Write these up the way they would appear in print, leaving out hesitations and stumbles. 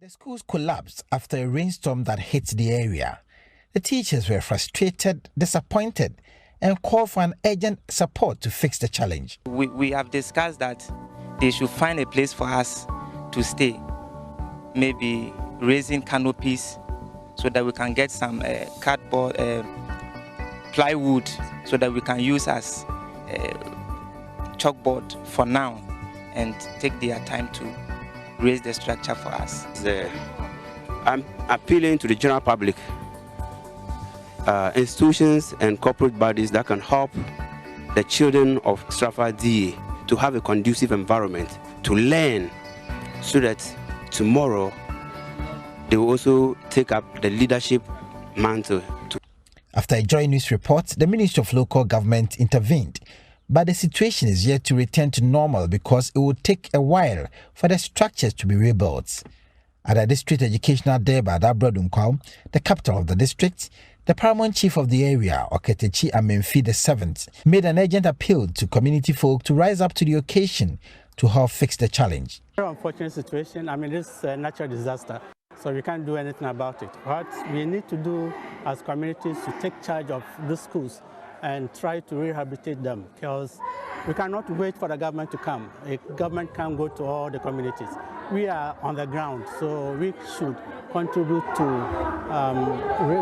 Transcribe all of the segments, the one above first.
The schools collapsed after a rainstorm that hit the area. The teachers were frustrated, disappointed, and called for an urgent support to fix the challenge. We have discussed that they should find a place for us to stay, maybe raising canopies so that we can get some cardboard, plywood, so that we can use as chalkboard for now and take their time to raise the structure for us. I'm appealing to the general public, institutions and corporate bodies that can help the children of Strafa DA to have a conducive environment to learn, so that tomorrow they will also take up the leadership mantle. After a Joy News report, the Ministry of Local Government intervened, but the situation is yet to return to normal because it will take a while for the structures to be rebuilt. At the district educational deba at Abura Asebu Kwamankese, the capital of the district, the paramount chief of the area, Oketechi Amenfi VII, made an urgent appeal to community folk to rise up to the occasion to help fix the challenge. Very unfortunate situation. This is a natural disaster, so we can't do anything about it. What we need to do as communities to take charge of the schools and try to rehabilitate them, because we cannot wait for the government to come. A government can't go to all the communities. We are on the ground, so we should contribute to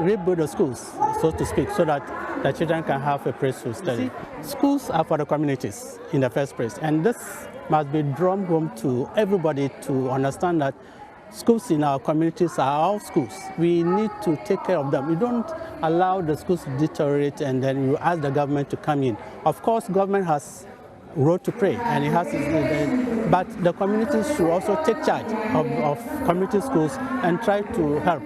rebuild the schools, so to speak, so that the children can have a place to study. Schools are for the communities in the first place, and this must be drummed home to everybody to understand that schools in our communities are our schools. We need to take care of them. We don't allow the schools to deteriorate and then you ask the government to come in. Of course, government has a role to play, and it has, but the communities should also take charge of community schools and try to help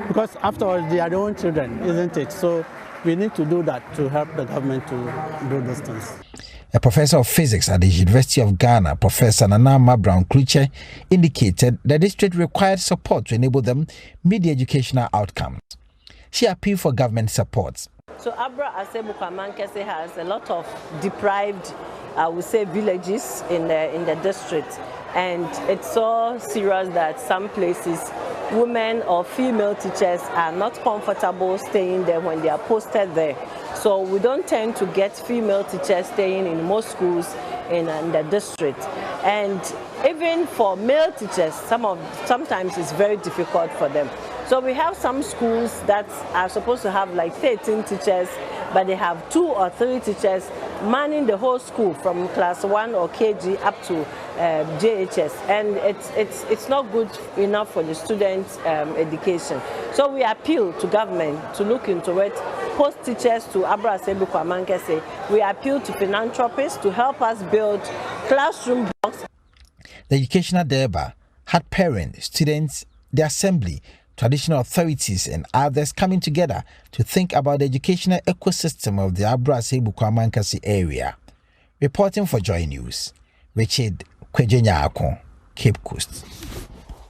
because after all, they are their own children, isn't it? So we need to do that to help the government to do those things. A professor of physics at the University of Ghana, Professor Nanama Brown Kluche, indicated the district required support to enable them meet the educational outcomes. She appealed for government support. So Abura Asebu Kwamankese has a lot of deprived, I would say, villages in the district, and it's so serious that some places women or female teachers are not comfortable staying there when they are posted there. So we don't tend to get female teachers staying in most schools in the district. And even for male teachers, sometimes it's very difficult for them. So we have some schools that are supposed to have like 13 teachers, but they have 2 or 3 teachers manning the whole school from class 1 or KG up to JHS, and it's not good enough for the students' education. So we appeal to government to look into it, post teachers to Abura Asebu Kwamankese. We appeal to philanthropists to help us build classroom blocks. The educational deba had parents, students, the assembly, traditional authorities and others coming together to think about the educational ecosystem of the Abura Asebu Kwamankese area. Reporting for Joy News, Richard Kwejenyako, Cape Coast.